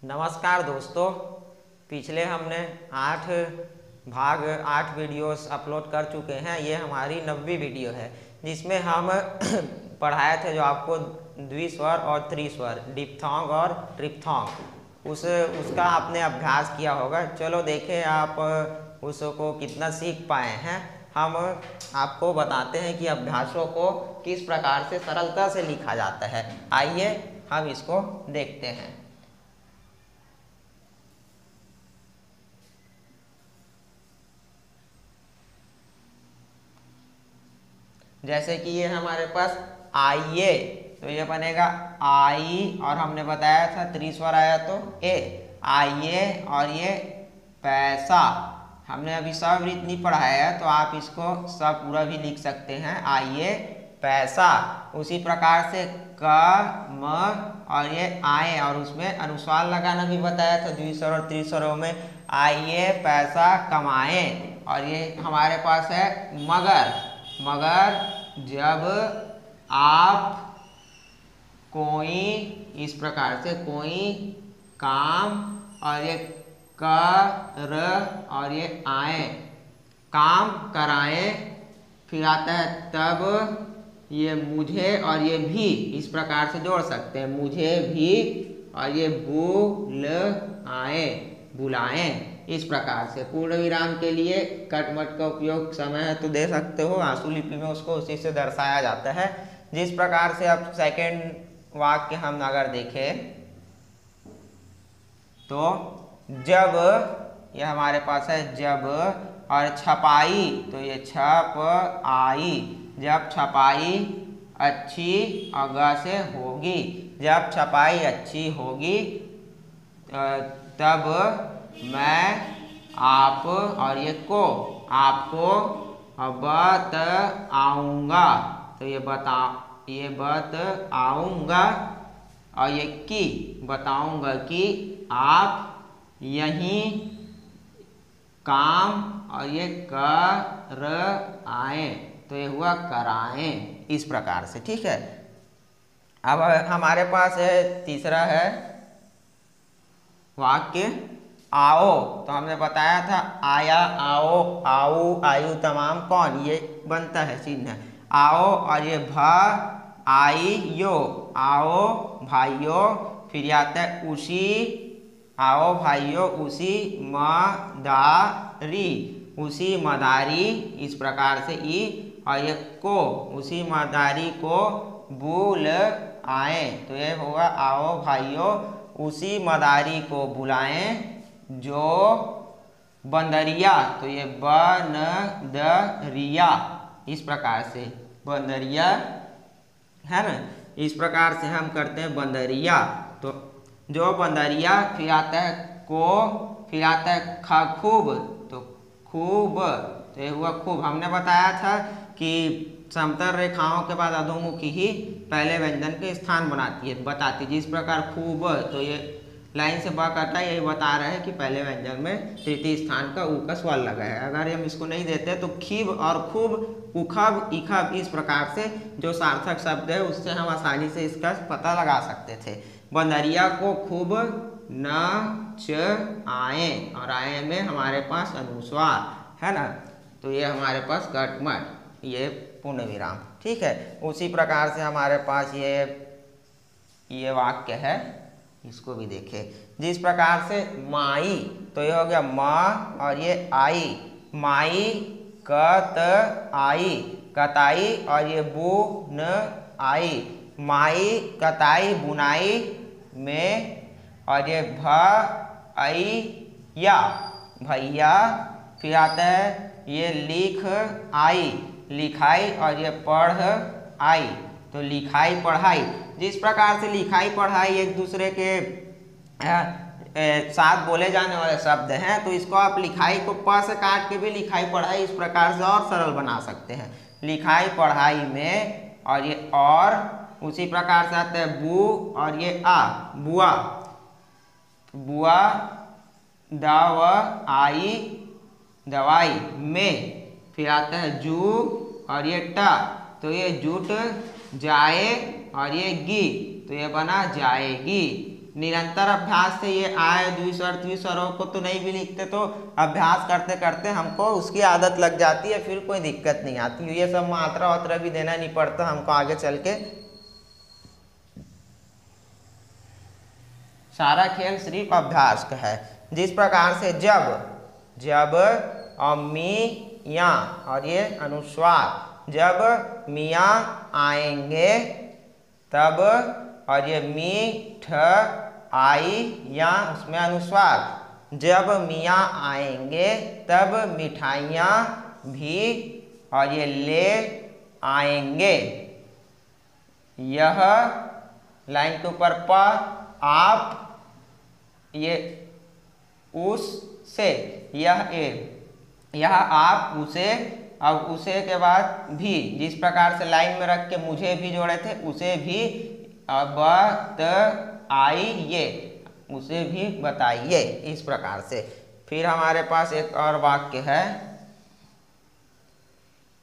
नमस्कार दोस्तों। पिछले हमने 8 वीडियोस अपलोड कर चुके हैं। ये हमारी 9वीं वीडियो है जिसमें हम पढ़ाए थे जो आपको द्विस्वर और त्रिस्वर डिप्थोंग और ट्रिप्थोंग उसका आपने अभ्यास किया होगा। चलो देखें आप उसको कितना सीख पाए हैं। हम आपको बताते हैं कि अभ्यासों को किस प्रकार से सरलता से लिखा जाता है। आइए हम इसको देखते हैं। जैसे कि ये हमारे पास आइए, तो ये बनेगा आई, और हमने बताया था त्रिस्वर आया तो ए। आइए और ये पैसा, हमने अभी सवृत्त नहीं पढ़ाया है तो आप इसको सब पूरा भी लिख सकते हैं। आइए पैसा। उसी प्रकार से क म और ये आए, और उसमें अनुस्वार लगाना भी बताया था द्विस्वर और त्रिस्वरों में। आइए पैसा कमाएं। और ये हमारे पास है मगर। मगर जब आप कोई, इस प्रकार से कोई काम, और ये कर और ये आए, काम कराएं। फिर आता है तब, ये मुझे और ये भी इस प्रकार से जोड़ सकते हैं। मुझे भी और ये बुलाएं। इस प्रकार से पूर्ण विराम के लिए कटमट का उपयोग समय है तो दे सकते हो। आंसू लिपि में उसको उसी से दर्शाया जाता है। जिस प्रकार से अब सेकेंड वाक्य हम अगर देखें तो जब, ये हमारे पास है जब, और छपाई, तो ये छप आई। जब छपाई अच्छी और ग से होगी। जब छपाई अच्छी होगी तब मैं आप और ये को, आपको बताऊंगा। तो ये बताऊंगा, और ये की, बताऊंगा कि आप यहीं काम और ये कर आए। तो ये हुआ कराएं। इस प्रकार से, ठीक है। अब हमारे पास है तीसरा है वाक्य आओ। तो हमने बताया था आया, आओ, आऊ, आयु, तमाम, कौन, ये बनता है चिन्ह। आओ और ये भ आई यो, आओ भाइयों। फिर आता है उसी, आओ भाइयों उसी मदारी, उसी मदारी। इस प्रकार से ई, और ये को, उसी मदारी को बुल आए। तो ये होगा आओ भाइयों उसी मदारी को बुलाएं जो बंदरिया। तो ये बनदरिया, इस प्रकार से बंदरिया है ना। इस प्रकार से हम करते हैं बंदरिया। तो जो बंदरिया, फिर आता है को, फिर आता है खूब, तो खूब। तो ये हुआ खूब। हमने बताया था कि समतल रेखाओं के बाद अधोमुखी ही पहले व्यंजन के स्थान बताती। जिस प्रकार खूब, तो ये लाइन से ब कटा, यही बता रहा है कि पहले व्यंजन में तृतीय स्थान का ऊ का स्वर लगा है। अगर हम इसको नहीं देते तो खीब और खूब, उखब, इखब, इस प्रकार से जो सार्थक शब्द है उससे हम आसानी से इसका पता लगा सकते थे। बंदरिया को खूब नाच आए, और आए में हमारे पास अनुस्वार है ना। तो ये हमारे पास कटमट, ये पूर्ण विराम, ठीक है। उसी प्रकार से हमारे पास ये वाक्य है, इसको भी देखें। जिस प्रकार से माई, तो ये हो गया माँ और ये आई। माई कत आई, कताई, और ये बुन आई। माई कताई बुनाई में, और ये भैया, भैया। फिर आता है ये लिख आई, लिखाई, और ये पढ़ आई। तो लिखाई पढ़ाई। जिस प्रकार से लिखाई पढ़ाई एक दूसरे के साथ बोले जाने वाले शब्द हैं, तो इसको आप लिखाई को प से काट के भी लिखाई पढ़ाई इस प्रकार से और सरल बना सकते हैं। लिखाई पढ़ाई में, और ये और, उसी प्रकार से आता है बू और ये आ, बुआ। बुआ दवाई, दवाई में। फिर आता है जू और ये टा, तो ये जुट जाए, और ये गी, तो ये बना जाएगी। निरंतर अभ्यास से ये आय द्विस्वर त्रिस्वरों को तो नहीं भी लिखते, तो अभ्यास करते करते हमको उसकी आदत लग जाती है, फिर कोई दिक्कत नहीं आती। ये सब मात्रा वात्रा भी देना नहीं पड़ता हमको आगे चल के। सारा खेल सिर्फ अभ्यास का है। जिस प्रकार से जब मियाँ और ये अनुस्वार, जब मियाँ आएंगे तब, और ये मीठ आई या उसमें अनुस्वार, जब मियाँ आएंगे तब मिठाइयाँ भी, और ये ले आएंगे। यह लाइन के ऊपर प, आप, ये उस से, यह आप उसे, अब उसे के बाद भी, जिस प्रकार से लाइन में रख के मुझे भी जोड़े थे, उसे भी बताइए, उसे भी बताइए, इस प्रकार से। फिर हमारे पास एक और वाक्य है,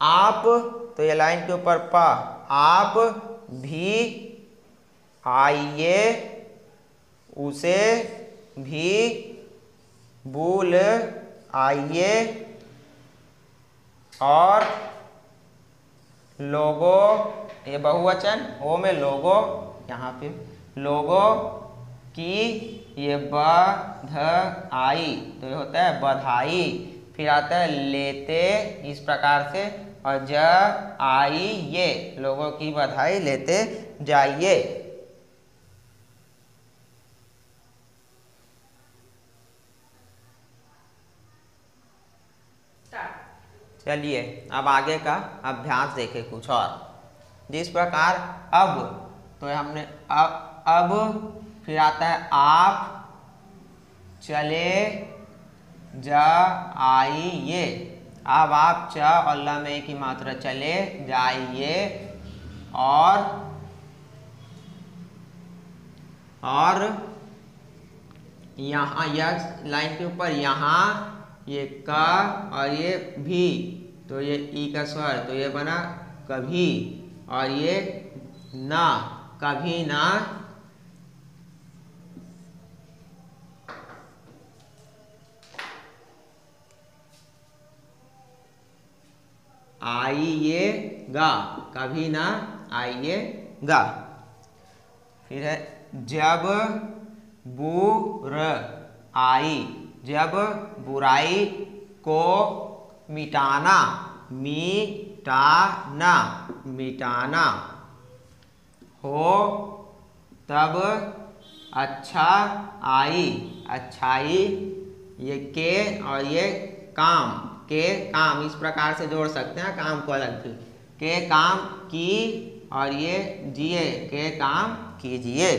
आप, तो ये लाइन के ऊपर प, आप भी आइए, उसे भी बुल आइए, और लोगों, ये बहुवचन, ओ में लोगों, यहाँ पे लोगों की ये बधाई, तो ये होता है बधाई। फिर आता है लेते, इस प्रकार से, और जाइए, लोगों की बधाई लेते जाइए। चलिए अब आगे का अभ्यास देखें कुछ और। जिस प्रकार अब, तो हमने अब फिर आता है आप चले जाइए। अब आप च और ल में एक ही मात्रा, चले जाइए, और यहाँ यह लाइन के ऊपर यहाँ ये का और ये भी, तो ये ई का स्वर, तो ये बना कभी, और ये ना, कभी ना आइएगा, कभी ना आइएगा। फिर है जब बुराई, जब बुराई को मिटाना, मिटाना हो, तब अच्छा आई, अच्छाई, ये के और ये काम, के काम, इस प्रकार से जोड़ सकते हैं काम को अलग भी, के काम की, और ये जिए, के काम कीजिए।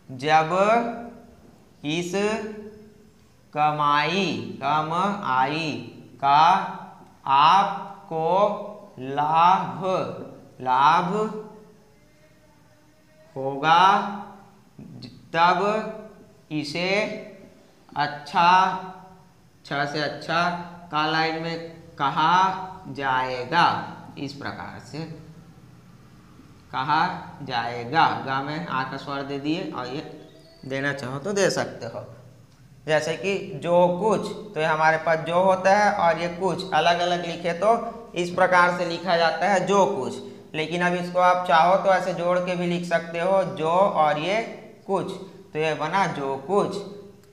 जब इस कमाई, कम आई का आपको लाभ होगा, तब इसे अच्छा, छ से अच्छा का लाइन में कहा जाएगा, इस प्रकार से कहा जाएगा। गा में आ का स्वर दे दिए, और ये देना चाहो तो दे सकते हो। जैसे कि जो कुछ, तो ये हमारे पास जो होता है, और ये कुछ अलग अलग लिखे तो इस प्रकार से लिखा जाता है जो कुछ। लेकिन अब इसको आप चाहो तो ऐसे जोड़ के भी लिख सकते हो, जो और ये कुछ, तो ये बना जो कुछ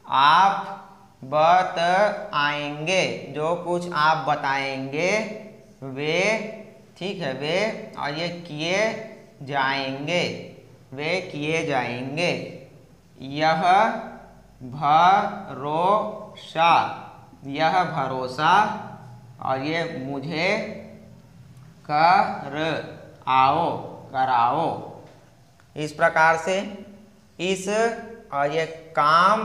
आप बताएंगे, जो कुछ आप बताएंगे वे, ठीक है, वे, और ये किए जाएंगे, वे किए जाएंगे। यह भरोसा, यह भरोसा, और ये मुझे कराओ, इस प्रकार से इस, और ये काम,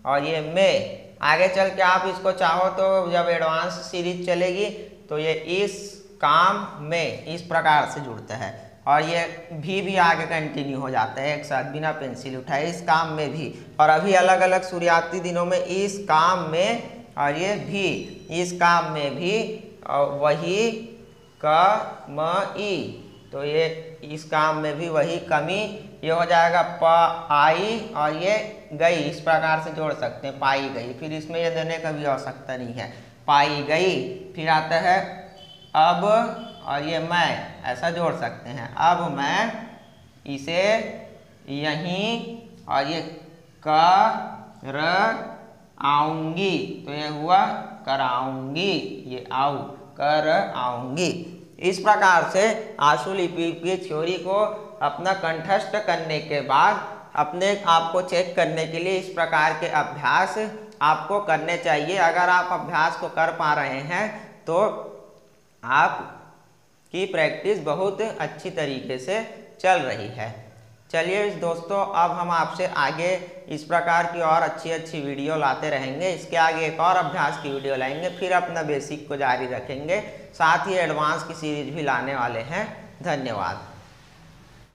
और ये में। आगे चल के आप इसको चाहो तो जब एडवांस सीरीज चलेगी तो ये इस काम में इस प्रकार से जुड़ता है, और ये भी आगे कंटिन्यू हो जाता है एक साथ बिना पेंसिल उठाए, इस काम में भी। और अभी अलग अलग शुरुआती दिनों में इस काम में, और ये भी इस काम में भी, और वही कमई, तो ये इस काम में भी वही कमी, ये हो जाएगा पाई और ये गई, इस प्रकार से जोड़ सकते हैं पाई गई। फिर इसमें ये देने का भी आवश्यकता नहीं है, पाई गई। फिर आता है अब और ये मैं, ऐसा जोड़ सकते हैं। अब मैं इसे यहीं और ये कर आऊंगी, तो ये हुआ कराऊंगी, ये आऊ कर आऊंगी। इस प्रकार से आशुलिपि की थ्योरी को अपना कंठस्थ करने के बाद अपने आप को चेक करने के लिए इस प्रकार के अभ्यास आपको करने चाहिए। अगर आप अभ्यास को कर पा रहे हैं तो आपकी प्रैक्टिस बहुत अच्छी तरीके से चल रही है। चलिए दोस्तों, अब हम आपसे आगे इस प्रकार की और अच्छी अच्छी वीडियो लाते रहेंगे। इसके आगे एक और अभ्यास की वीडियो लाएंगे, फिर अपना बेसिक को जारी रखेंगे, साथ ही एडवांस की सीरीज भी लाने वाले हैं। धन्यवाद।